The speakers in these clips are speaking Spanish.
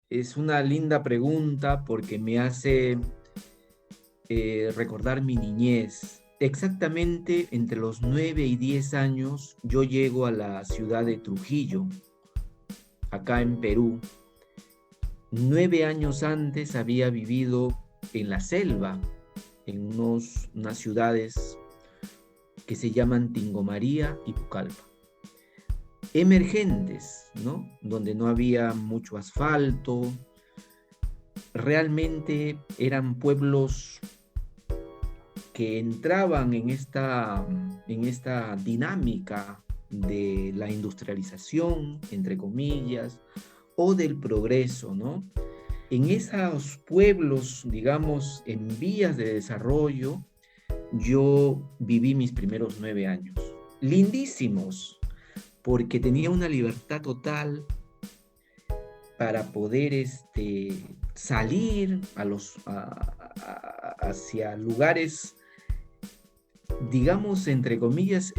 Es una linda pregunta porque me hace recordar mi niñez. Exactamente entre los 9 y 10 años yo llego a la ciudad de Trujillo, acá en Perú. 9 años antes había vivido en la selva, en unas ciudades que se llaman Tingomaría y Pucallpa. Emergentes, ¿no? Donde no había mucho asfalto. Realmente eran pueblos que entraban en esta dinámica de la industrialización, entre comillas, o del progreso, ¿no? En esos pueblos, digamos, en vías de desarrollo, yo viví mis primeros 9 años. Lindísimos, porque tenía una libertad total para poder salir hacia lugares, digamos, entre comillas,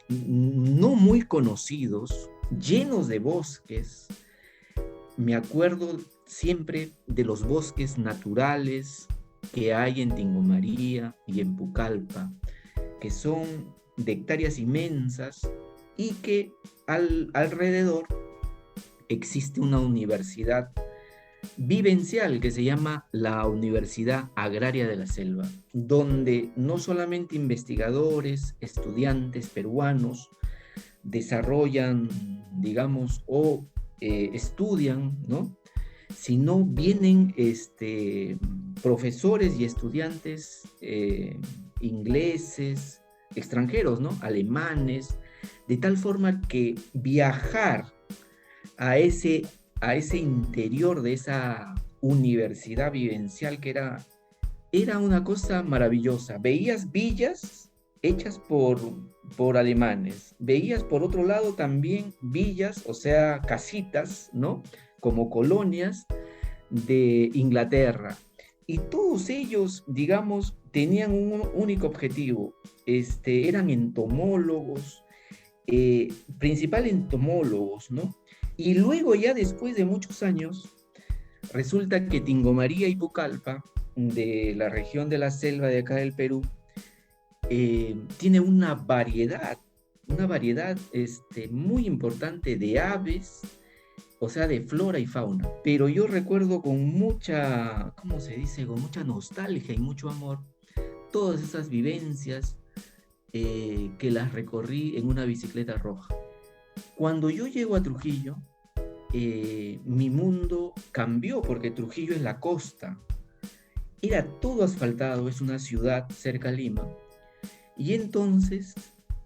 no muy conocidos, llenos de bosques. Me acuerdo siempre de los bosques naturales que hay en Tingomaría y en Pucallpa, que son de hectáreas inmensas y que alrededor existe una universidad vivencial que se llama la Universidad Agraria de la Selva, donde no solamente investigadores, estudiantes peruanos desarrollan, digamos, o estudian, ¿no? Sino vienen profesores y estudiantes ingleses, extranjeros, ¿no? Alemanes, de tal forma que viajar a ese, a ese interior de esa universidad vivencial que era una cosa maravillosa. Veías villas hechas por alemanes, veías por otro lado también villas, o sea, casitas, ¿no? Como colonias de Inglaterra. Y todos ellos, digamos, tenían un único objetivo. Eran entomólogos, principal entomólogos, ¿no? Y luego ya después de muchos años, resulta que Tingomaría y Pucallpa, de la región de la selva de acá del Perú, tiene una variedad muy importante de aves, o sea, de flora y fauna. Pero yo recuerdo con mucha, ¿cómo se dice? Con mucha nostalgia y mucho amor todas esas vivencias que las recorrí en una bicicleta roja. Cuando yo llego a Trujillo, mi mundo cambió porque Trujillo es la costa. Era todo asfaltado, es una ciudad cerca a Lima. Y entonces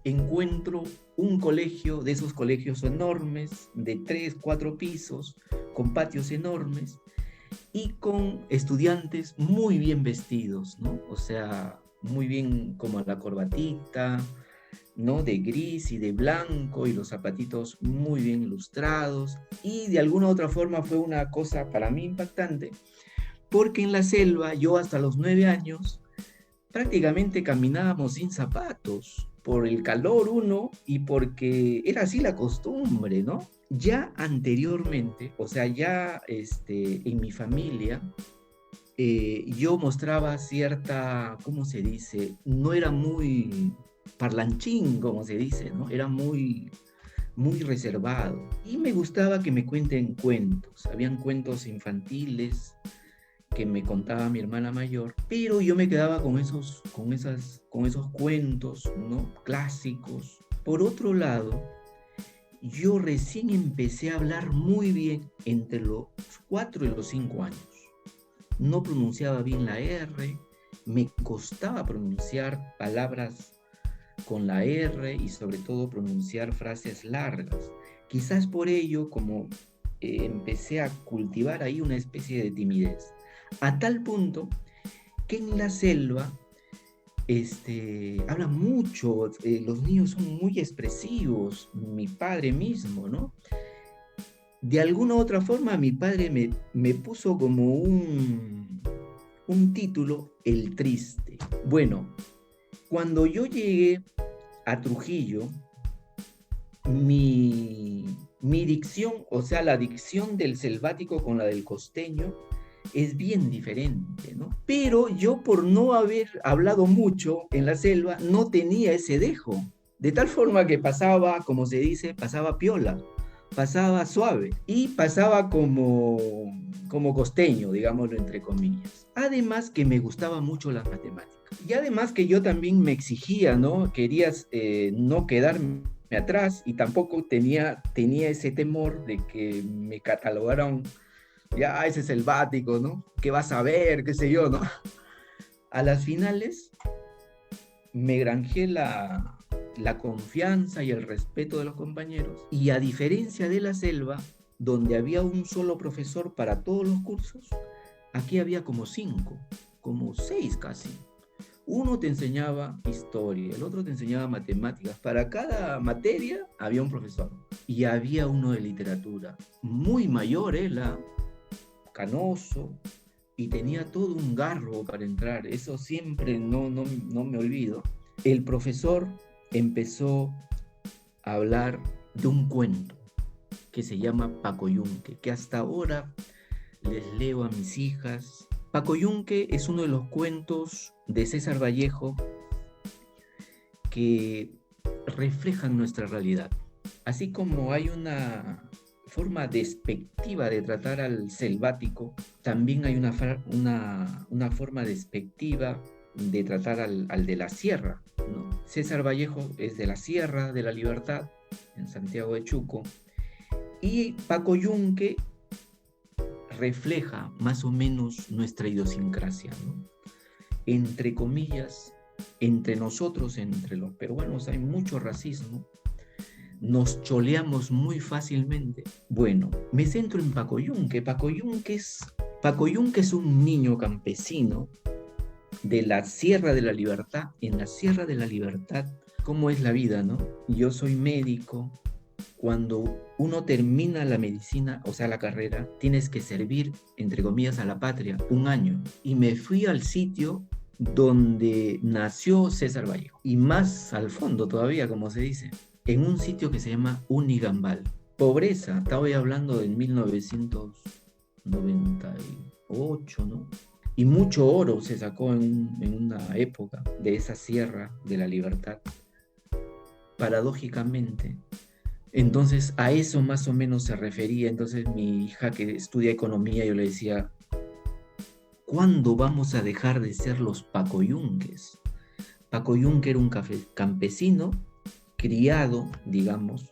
encuentro un colegio, de esos colegios enormes, de 3, 4 pisos, con patios enormes y con estudiantes muy bien vestidos, ¿no? O sea, muy bien como la corbatita, ¿no? De gris y de blanco y los zapatitos muy bien ilustrados. Y de alguna u otra forma fue una cosa para mí impactante, porque en la selva yo hasta los 9 años prácticamente caminábamos sin zapatos, por el calor uno y porque era así la costumbre, ¿no? Ya anteriormente, o sea, ya en mi familia, yo mostraba cierta, ¿cómo se dice? No era muy parlanchín, como se dice, ¿no? Era muy reservado. Y me gustaba que me cuenten cuentos. Habían cuentos infantiles que me contaba mi hermana mayor, pero yo me quedaba con esos cuentos, ¿no? Clásicos. Por otro lado, yo recién empecé a hablar muy bien entre los 4 y los 5 años. No pronunciaba bien la R, me costaba pronunciar palabras con la R y sobre todo pronunciar frases largas. Quizás por ello, como empecé a cultivar ahí una especie de timidez, a tal punto que en la selva hablan mucho, los niños son muy expresivos, mi padre mismo, ¿no? De alguna u otra forma, mi padre me puso como un título, El Triste. Bueno, cuando yo llegué a Trujillo, mi, Mi dicción, o sea, la dicción del selvático con la del costeño es bien diferente, ¿no? Pero yo por no haber hablado mucho en la selva, no tenía ese dejo. De tal forma que pasaba, como se dice, pasaba piola, pasaba suave y pasaba como costeño, digámoslo entre comillas. Además que me gustaban mucho las matemáticas. Y además que yo también me exigía, ¿no? Querías no quedarme atrás y tampoco tenía ese temor de que me catalogaran ya ese es el selvático, ¿no? ¿Qué vas a ver? ¿Qué sé yo, no? A las finales me granjé la confianza y el respeto de los compañeros y a diferencia de la selva, donde había un solo profesor para todos los cursos, aquí había como 5, como 6 casi. Uno te enseñaba historia, el otro te enseñaba matemáticas. Para cada materia había un profesor. Y había uno de literatura, muy mayor, canoso, y tenía todo un garbo para entrar. Eso siempre no me olvido. El profesor empezó a hablar de un cuento que se llama Paco Yunque, que hasta ahora les leo a mis hijas. Paco Yunque es uno de los cuentos de César Vallejo que reflejan nuestra realidad. Así como hay una forma despectiva de tratar al selvático, también hay una forma despectiva de tratar al de la sierra, ¿no? César Vallejo es de la Sierra de la Libertad, en Santiago de Chuco, y Paco Yunque refleja más o menos nuestra idiosincrasia, ¿no? Entre comillas, entre nosotros, entre los peruanos, hay mucho racismo, nos choleamos muy fácilmente. Bueno, me centro en Paco Yunque. Paco Yunque es un niño campesino de la Sierra de la Libertad. En la Sierra de la Libertad, ¿cómo es la vida, no? Yo soy médico. Cuando uno termina la medicina, o sea, la carrera, tienes que servir, entre comillas, a la patria 1 año. Y me fui al sitio donde nació César Vallejo. Y más al fondo todavía, como se dice, en un sitio que se llama Unigambal. Pobreza, estaba hablando de 1998, ¿no? Y mucho oro se sacó en una época de esa Sierra de la Libertad. Paradójicamente, entonces a eso más o menos se refería. Entonces mi hija que estudia economía, yo le decía, ¿cuándo vamos a dejar de ser los Pacoyunques? Pacoyunque era un campesino criado, digamos,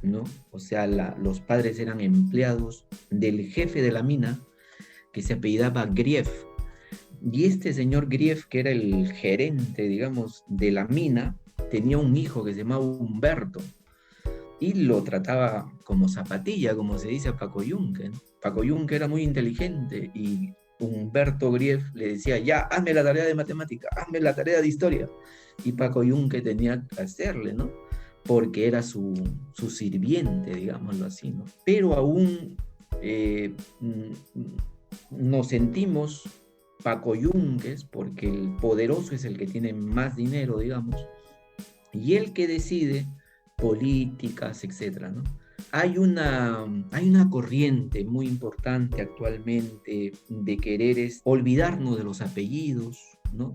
¿no? O sea, los padres eran empleados del jefe de la mina, que se apellidaba Grief. Y este señor Grief, que era el gerente, digamos, de la mina, tenía un hijo que se llamaba Humberto. Y lo trataba como zapatilla, como se dice a Paco Yunque, ¿no? Paco Yunque era muy inteligente y Humberto Grief le decía, ya, hazme la tarea de matemática, hazme la tarea de historia. Y Paco Yunque tenía que hacerle, ¿no? Porque era su sirviente, digámoslo así, ¿no? Pero aún nos sentimos Paco Yunques porque el poderoso es el que tiene más dinero, digamos, y el que decide políticas, etcétera, ¿no? Hay una corriente muy importante actualmente de querer olvidarnos de los apellidos, ¿no?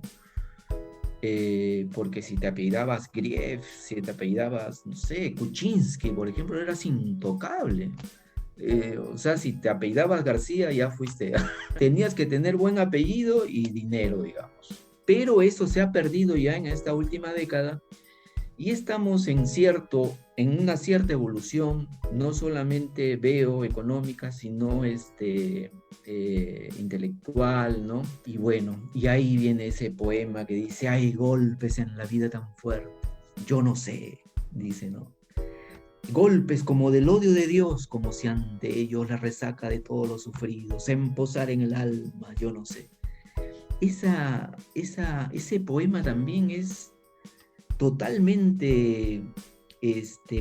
Porque si te apellidabas Grief, si te apellidabas, no sé, Kuczynski, por ejemplo, eras intocable. O sea, si te apellidabas García, ya fuiste. Tenías que tener buen apellido y dinero, digamos. Pero eso se ha perdido ya en esta última década y estamos en una cierta evolución, no solamente veo económica, sino intelectual, ¿no? Y bueno, y ahí viene ese poema que dice, hay golpes en la vida tan fuertes, yo no sé, dice, ¿no? Golpes como del odio de Dios, como si ante ellos la resaca de todos los sufridos, en posar en el alma, yo no sé. Ese poema también es totalmente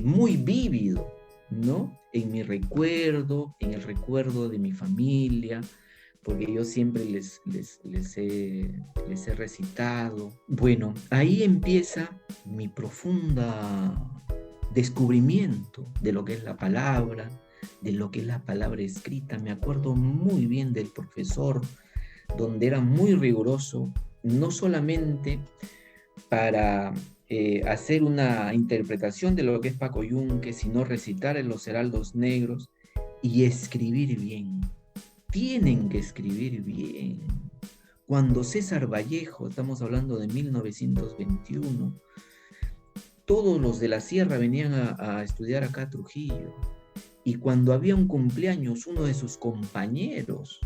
muy vívido, ¿no? En mi recuerdo, en el recuerdo de mi familia, porque yo siempre les he recitado. Bueno, ahí empieza mi profunda descubrimiento de lo que es la palabra, de lo que es la palabra escrita. Me acuerdo muy bien del profesor, donde era muy riguroso, no solamente para hacer una interpretación de lo que es Paco Yunque, sino recitar en los heraldos negros y escribir bien. Tienen que escribir bien. Cuando César Vallejo, estamos hablando de 1921, todos los de la sierra venían a estudiar acá a Trujillo. Y cuando había un cumpleaños, uno de sus compañeros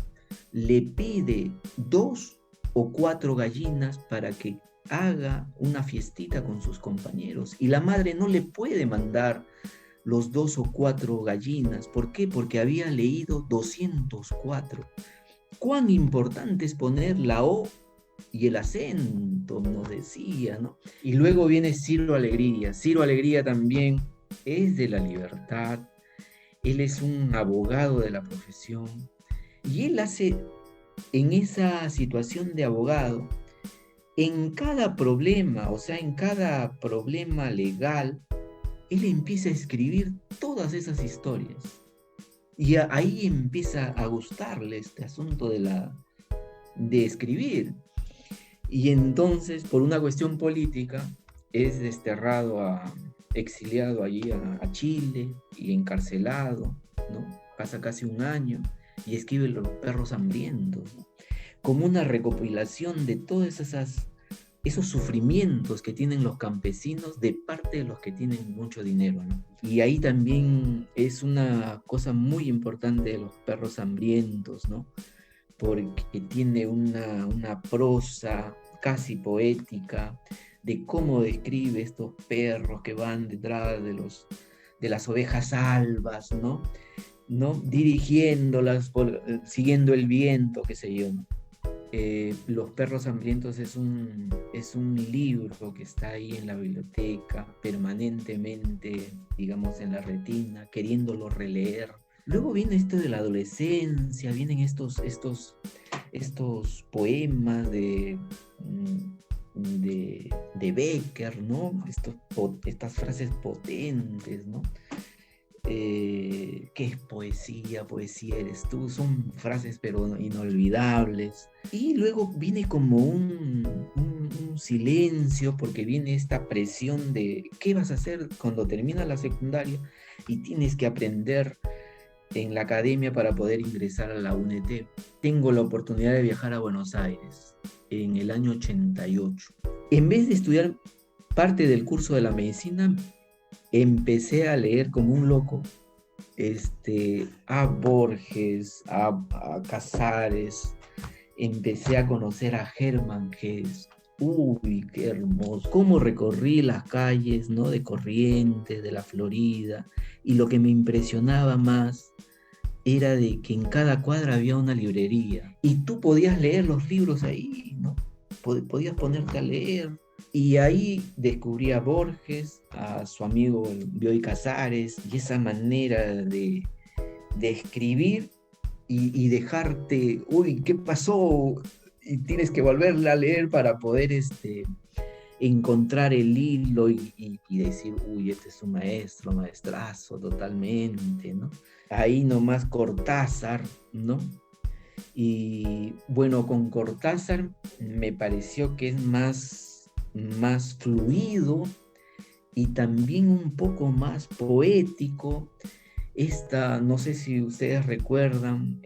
le pide 2 o 4 gallinas para que haga una fiestita con sus compañeros. Y la madre no le puede mandar los 2 o 4 gallinas. ¿Por qué? Porque había leído 204. Cuán importante es poner la O y el acento, nos decía, ¿no? Y luego viene Ciro Alegría. Ciro Alegría también es de la libertad. Él es un abogado de la profesión. Y él hace, en esa situación de abogado, en cada problema, o sea, en cada problema legal, él empieza a escribir todas esas historias. Y ahí empieza a gustarle este asunto de escribir. Y entonces, por una cuestión política, es desterrado, exiliado allí a Chile y encarcelado, ¿no? Pasa casi un año y escribe Los perros hambrientos, ¿no? Como una recopilación de todos esos sufrimientos que tienen los campesinos de parte de los que tienen mucho dinero, ¿no? Y ahí también es una cosa muy importante de Los perros hambrientos, ¿no? Porque tiene una prosa casi poética de cómo describe estos perros que van detrás de las ovejas albas, ¿no? Dirigiéndolas, siguiendo el viento, qué sé yo, ¿no? Los perros hambrientos es un libro que está ahí en la biblioteca, permanentemente, digamos, en la retina, queriéndolo releer. Luego viene esto de la adolescencia, vienen estos poemas de Becker, ¿no? Estas frases potentes, ¿no? ¿Qué es poesía? Poesía eres tú. Son frases pero inolvidables. Y luego viene como un silencio, porque viene esta presión de ¿qué vas a hacer cuando terminas la secundaria y tienes que aprender en la academia para poder ingresar a la UNT? Tengo la oportunidad de viajar a Buenos Aires en el año 88. En vez de estudiar parte del curso de la medicina, empecé a leer como un loco a Borges, a Casares. Empecé a conocer a Hermann Hesse. Uy, qué hermoso. Cómo recorrí las calles, ¿no? De Corrientes, de la Florida. Y lo que me impresionaba más era de que en cada cuadra había una librería. Y tú podías leer los libros ahí, ¿no? Podías ponerte a leer. Y ahí descubrí a Borges, a su amigo Bioy Casares, y esa manera de escribir y dejarte, uy, ¿qué pasó? Y tienes que volverla a leer para poder encontrar el hilo y decir, uy, este es un maestrazo totalmente, ¿no? Ahí nomás Cortázar, ¿no? Y bueno, con Cortázar me pareció que es más fluido y también un poco más poético. No sé si ustedes recuerdan,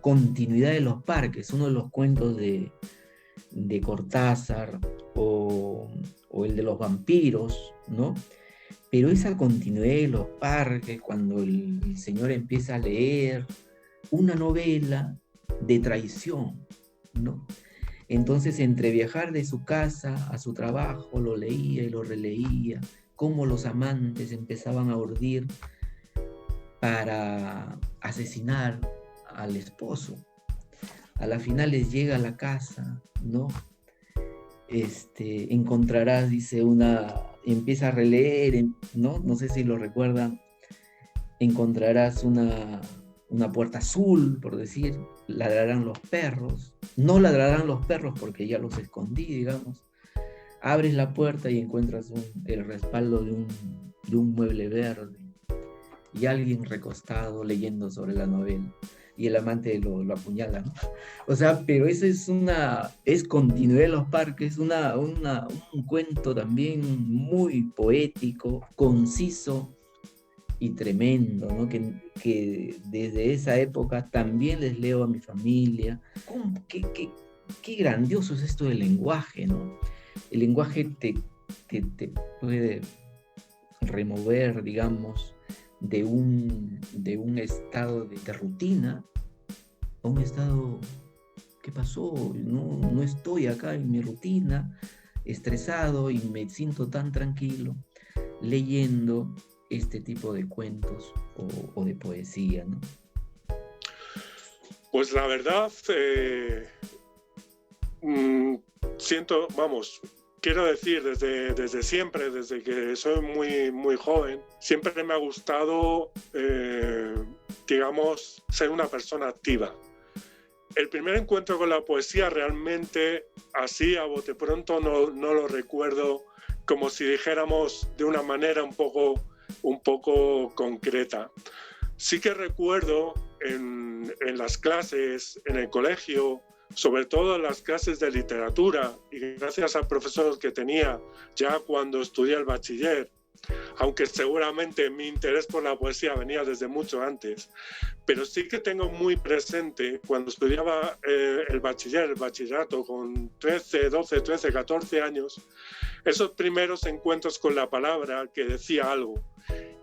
Continuidad de los Parques, uno de los cuentos de Cortázar, o el de los vampiros, ¿no? Pero esa continuidad de los parques, cuando el señor empieza a leer una novela de traición, ¿no? Entonces, entre viajar de su casa a su trabajo, lo leía y lo releía, cómo los amantes empezaban a urdir para asesinar al esposo. A la final les llega a la casa, ¿no? Encontrarás, dice, empieza a releer, ¿no? No sé si lo recuerdan, encontrarás una puerta azul, por decir, ladrarán los perros. No ladrarán los perros porque ya los escondí, digamos. Abres la puerta y encuentras el respaldo de un mueble verde y alguien recostado leyendo sobre la novela y el amante lo apuñala, ¿no? O sea, pero eso es Continuidad en los Parques, un cuento también muy poético, conciso y tremendo, ¿no? Que desde esa época también les leo a mi familia. Qué grandioso es esto del lenguaje, ¿no? El lenguaje te puede remover, digamos, de un estado de rutina a un estado, ¿qué pasó? No estoy acá en mi rutina, estresado y me siento tan tranquilo leyendo este tipo de cuentos o de poesía, ¿no? Pues la verdad, siento, vamos, quiero decir, desde siempre, desde que soy muy, muy joven, siempre me ha gustado, digamos, ser una persona activa. El primer encuentro con la poesía realmente, así a bote pronto, no lo recuerdo, como si dijéramos de una manera un poco concreta. Sí que recuerdo en las clases, en el colegio, sobre todo en las clases de literatura, y gracias al profesor que tenía ya cuando estudié el bachiller, aunque seguramente mi interés por la poesía venía desde mucho antes, pero sí que tengo muy presente cuando estudiaba el bachillerato con 13, 12, 13, 14 años, esos primeros encuentros con la palabra que decía algo.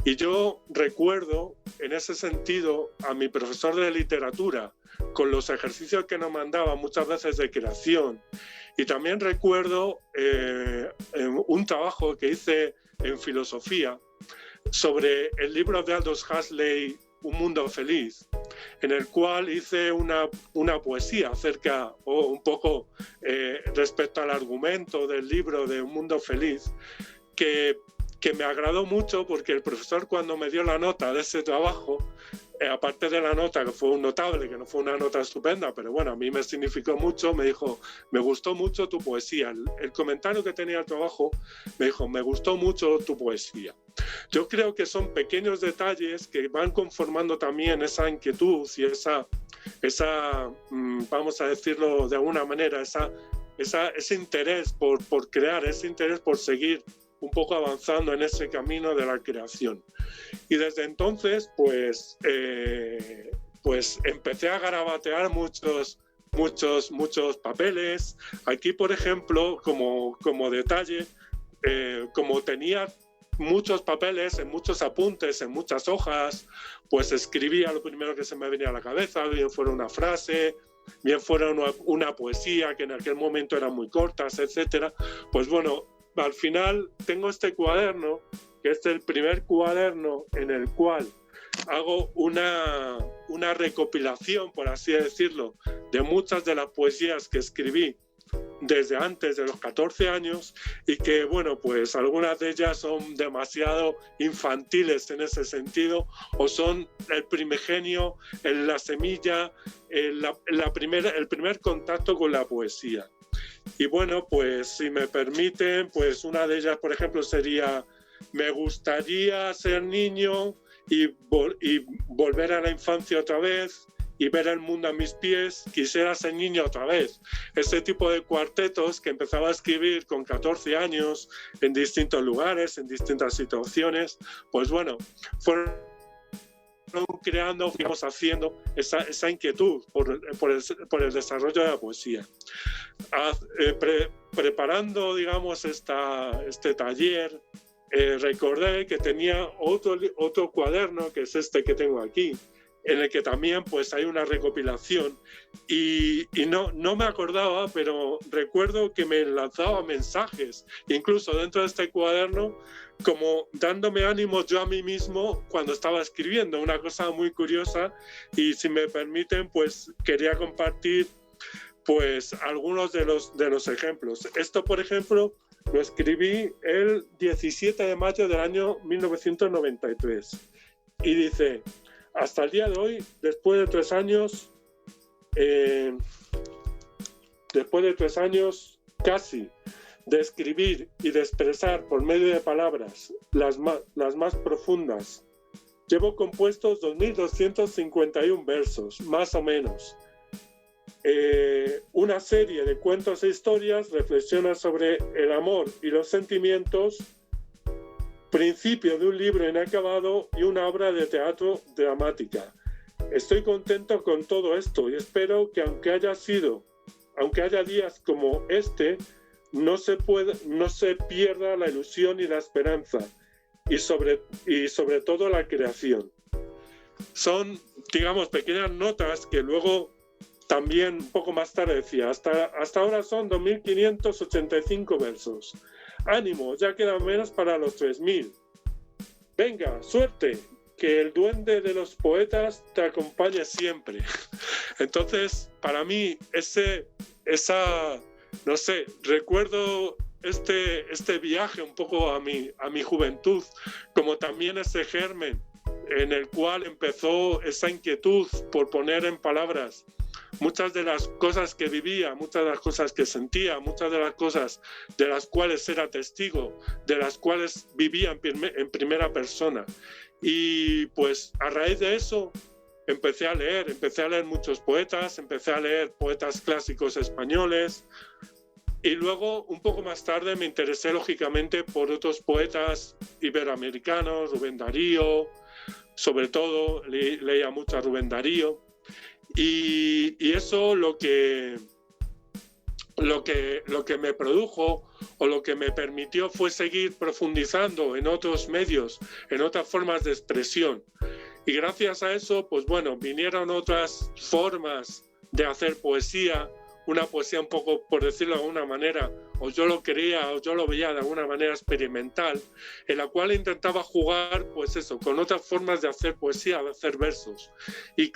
Y yo recuerdo en ese sentido a mi profesor de literatura con los ejercicios que nos mandaba muchas veces de creación. Y también recuerdo un trabajo que hice en filosofía sobre el libro de Aldous Huxley, Un mundo feliz, en el cual hice una poesía acerca, o un poco respecto al argumento del libro de Un mundo feliz, que me agradó mucho porque el profesor, cuando me dio la nota de ese trabajo, aparte de la nota, que fue un notable, que no fue una nota estupenda, pero bueno, a mí me significó mucho, me dijo, me gustó mucho tu poesía. El comentario que tenía el trabajo me dijo, me gustó mucho tu poesía. Yo creo que son pequeños detalles que van conformando también esa inquietud y esa vamos a decirlo de alguna manera, ese interés por crear, ese interés por seguir un poco avanzando en ese camino de la creación. Y desde entonces, pues empecé a garabatear muchos papeles. Aquí, por ejemplo, como detalle, como tenía muchos papeles, en muchos apuntes, en muchas hojas, pues escribía lo primero que se me venía a la cabeza, bien fuera una frase, bien fuera una poesía, que en aquel momento eran muy cortas, etcétera. Pues bueno, al final tengo este cuaderno, que es el primer cuaderno en el cual hago una recopilación, por así decirlo, de muchas de las poesías que escribí desde antes de los 14 años y que, bueno, pues algunas de ellas son demasiado infantiles en ese sentido o son el primigenio, la semilla, el primer contacto con la poesía. Y bueno, pues si me permiten, pues una de ellas, por ejemplo, sería: me gustaría ser niño y volver a la infancia otra vez y ver el mundo a mis pies, quisiera ser niño otra vez. Ese tipo de cuartetos que empezaba a escribir con 14 años en distintos lugares, en distintas situaciones, pues bueno, fueron creando, fuimos haciendo esa inquietud por el desarrollo de la poesía. Preparando, digamos, este taller, recordé que tenía otro cuaderno, que es este que tengo aquí, en el que también pues hay una recopilación y no me acordaba, pero recuerdo que me lanzaba mensajes, incluso dentro de este cuaderno, como dándome ánimos yo a mí mismo cuando estaba escribiendo, una cosa muy curiosa. Y si me permiten, pues quería compartir pues algunos de los ejemplos. Esto, por ejemplo, lo escribí el 17 de mayo del año 1993 y dice: hasta el día de hoy, después de 3 años casi de escribir y de expresar por medio de palabras las más profundas. Llevo compuestos 2.251 versos, más o menos. Una serie de cuentos e historias reflexiona sobre el amor y los sentimientos, principio de un libro inacabado y una obra de teatro dramática. Estoy contento con todo esto y espero que aunque haya días como este, no se pierda la ilusión y la esperanza y sobre todo la creación. Son, digamos, pequeñas notas que luego también un poco más tarde decía, hasta ahora son 2.585 versos. Ánimo, ya quedan menos para los 3.000. Venga, suerte, que el duende de los poetas te acompañe siempre. Entonces, para mí, no sé, recuerdo este viaje un poco a mi juventud, como también ese germen en el cual empezó esa inquietud por poner en palabras muchas de las cosas que vivía, muchas de las cosas que sentía, muchas de las cosas de las cuales era testigo, de las cuales vivía en primera persona. Y pues a raíz de eso empecé a leer muchos poetas, empecé a leer poetas clásicos españoles y luego un poco más tarde me interesé lógicamente por otros poetas iberoamericanos, Rubén Darío, sobre todo leía mucho a Rubén Darío. Y eso lo que me produjo o lo que me permitió fue seguir profundizando en otros medios, en otras formas de expresión. Y gracias a eso, pues bueno, vinieron otras formas de hacer poesía, una poesía un poco, por decirlo de alguna manera, o yo lo quería o yo lo veía de alguna manera experimental, en la cual intentaba jugar, pues eso, con otras formas de hacer poesía, de hacer versos. Y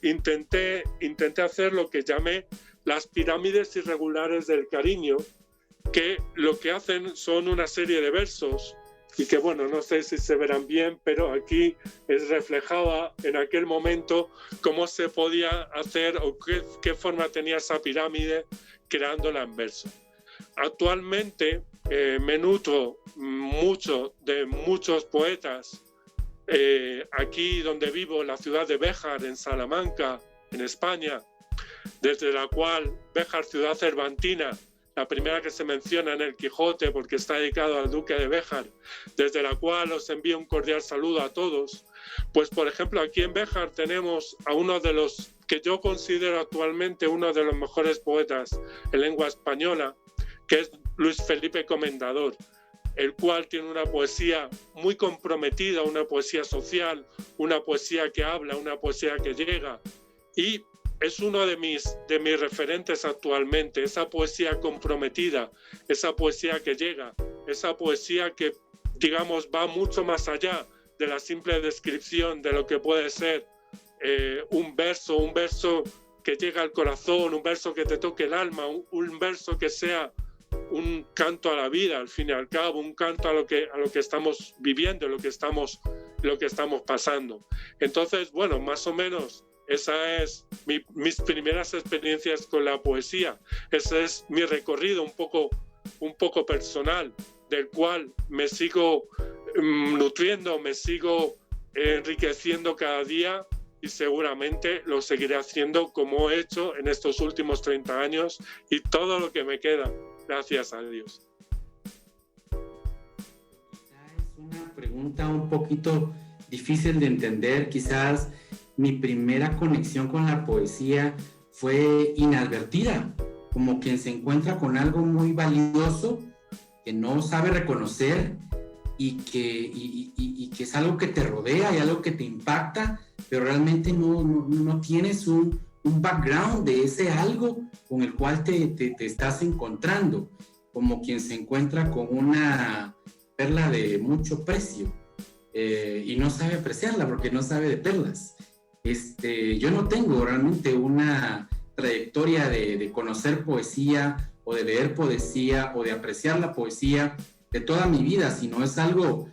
intenté hacer lo que llamé las pirámides irregulares del cariño, que lo que hacen son una serie de versos y que, bueno, no sé si se verán bien, pero aquí es reflejaba en aquel momento cómo se podía hacer o qué forma tenía esa pirámide creándola en verso. Actualmente me nutro mucho de muchos poetas. Aquí donde vivo, en la ciudad de Béjar, en Salamanca, en España, desde la cual Béjar, ciudad cervantina, la primera que se menciona en el Quijote porque está dedicado al duque de Béjar, desde la cual os envío un cordial saludo a todos. Pues por ejemplo aquí en Béjar tenemos a uno de los que yo considero actualmente uno de los mejores poetas en lengua española, que es Luis Felipe Comendador, el cual tiene una poesía muy comprometida, una poesía social, una poesía que habla, una poesía que llega, y es uno de mis referentes actualmente, esa poesía comprometida, esa poesía que llega, esa poesía que, digamos, va mucho más allá de la simple descripción de lo que puede ser un verso que llega al corazón, un verso que te toque el alma, un verso que sea un canto a la vida, al fin y al cabo, un canto a lo que estamos viviendo, lo que estamos pasando. Entonces, bueno, más o menos esa es mis primeras experiencias con la poesía. Ese es mi recorrido un poco personal, del cual me sigo nutriendo, me sigo enriqueciendo cada día y seguramente lo seguiré haciendo como he hecho en estos últimos 30 años y todo lo que me queda, gracias a Dios. Es una pregunta un poquito difícil de entender, quizás. Mi primera conexión con la poesía fue inadvertida, como quien se encuentra con algo muy valioso que no sabe reconocer y que es algo que te rodea y algo que te impacta, pero realmente no tienes un background de ese algo con el cual te estás encontrando, como quien se encuentra con una perla de mucho precio y no sabe apreciarla porque no sabe de perlas. Yo no tengo realmente una trayectoria de conocer poesía o de leer poesía o de apreciar la poesía de toda mi vida, sino es algo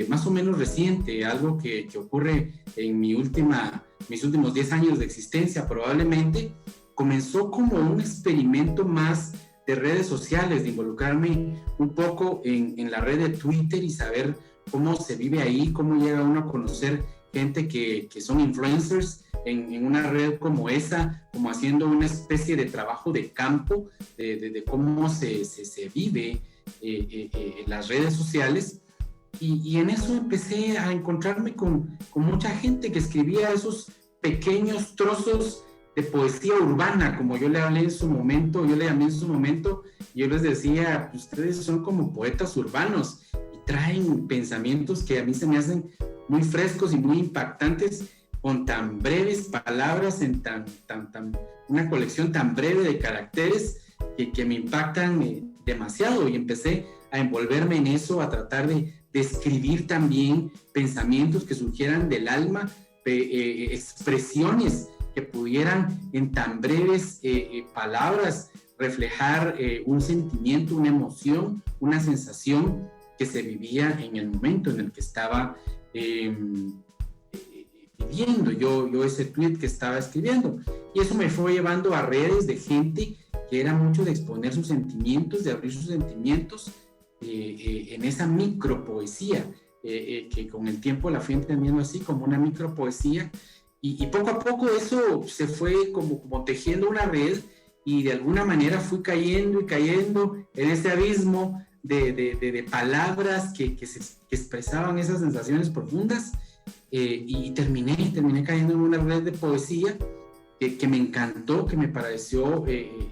más o menos reciente, algo que ocurre en mis últimos 10 años de existencia probablemente. Comenzó como un experimento más de redes sociales, de involucrarme un poco en la red de Twitter y saber cómo se vive ahí, cómo llega uno a conocer gente que son influencers en una red como esa, como haciendo una especie de trabajo de campo de cómo se vive en las redes sociales. Y en eso empecé a encontrarme con mucha gente que escribía esos pequeños trozos de poesía urbana, como yo le hablé en su momento, yo le llamé en su momento, yo les decía, ustedes son como poetas urbanos y traen pensamientos que a mí se me hacen muy frescos y muy impactantes, con tan breves palabras, en una colección tan breve de caracteres que me impactan demasiado, y empecé a envolverme en eso, a tratar de escribir también pensamientos que surgieran del alma, expresiones que pudieran en tan breves palabras reflejar un sentimiento, una emoción, una sensación que se vivía en el momento en el que estaba viviendo yo ese tweet que estaba escribiendo. Y eso me fue llevando a redes de gente que era mucho de exponer sus sentimientos, de abrir sus sentimientos en esa micropoesía, que con el tiempo la fui entendiendo así como una micropoesía, y poco a poco eso se fue como tejiendo una red, y de alguna manera fui cayendo y cayendo en ese abismo de palabras que expresaban esas sensaciones profundas, y terminé cayendo en una red de poesía que me encantó, que me pareció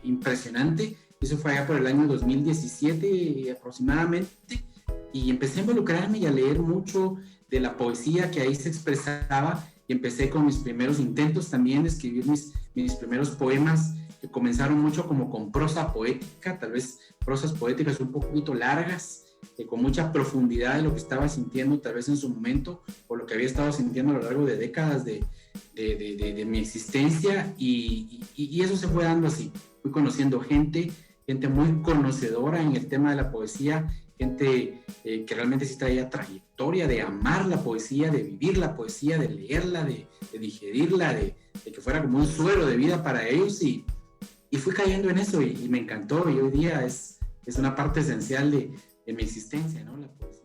impresionante. Eso fue allá por el año 2017 aproximadamente, y empecé a involucrarme y a leer mucho de la poesía que ahí se expresaba, y empecé con mis primeros intentos también de escribir mis primeros poemas, que comenzaron mucho como con prosa poética, tal vez prosas poéticas un poquito largas, con mucha profundidad de lo que estaba sintiendo tal vez en su momento, o lo que había estado sintiendo a lo largo de décadas de mi existencia, y eso se fue dando así. Fui conociendo gente muy conocedora en el tema de la poesía, gente que realmente sí traía trayectoria de amar la poesía, de vivir la poesía, de leerla, de digerirla, de que fuera como un suero de vida para ellos, y fui cayendo en eso, y me encantó, y hoy día es una parte esencial de mi existencia, ¿no? La poesía.